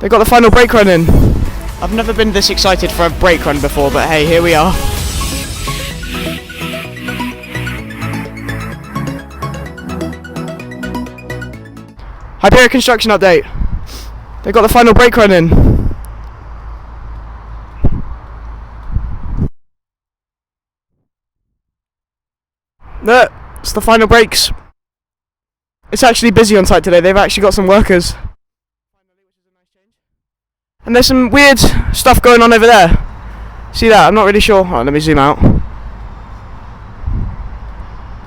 They got the final brake run in. I've never been this excited for a brake run before, but hey, here we are. Hyperia construction update. They got the final brake run in. Look, it's the final brakes. It's actually busy on site today. They've actually got some workers. And there's some weird stuff going on over there. See that? I'm not really sure. Oh, let me zoom out.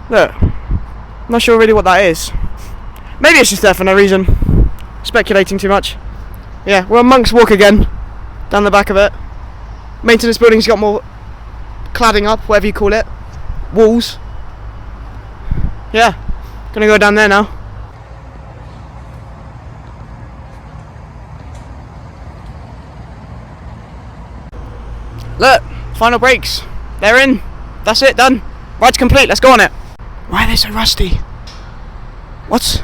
Look. I'm not sure really what that is. Maybe it's just there for no reason. Speculating too much. Yeah, we're on Monk's Walk again. Down the back of it. Maintenance building's got more cladding up, whatever you call it. Walls. Yeah. Gonna go down there now. Look, final brakes. They're in. That's it, done. Ride's complete, let's go on it. Why are they so rusty? What?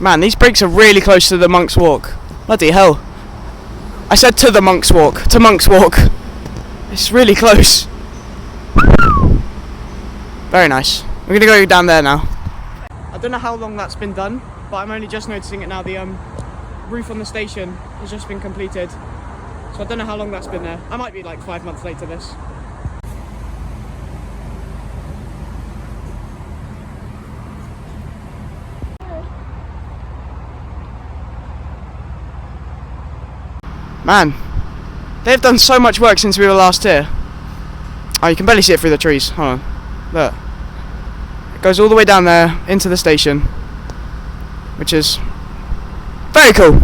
Man, these brakes are really close to the Monk's Walk. Bloody hell. I said to the Monk's Walk. To Monk's Walk. It's really close. Very nice. We're gonna go down there now. I don't know how long that's been done, but I'm only just noticing it now. The roof on the station has just been completed. So I don't know how long that's been there. I might be like 5 months late to this. Man, they've done so much work since we were last here. Oh, you can barely see it through the trees. Hold on. Look. It goes all the way down there into the station, which is very cool.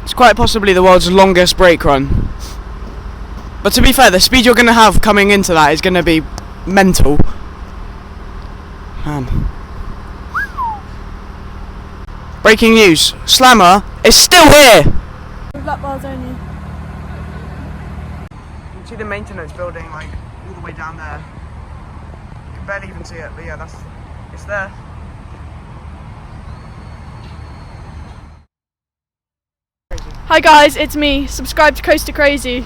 It's quite possibly the world's longest brake run. But to be fair, the speed you're going to have coming into that is going to be mental. Man. Breaking news. Slammer is still here! Black bars only. You can see the maintenance building like all the way down there. You can barely even see it, but yeah, it's there. Hi guys, it's me. Subscribe to Coaster Crazy.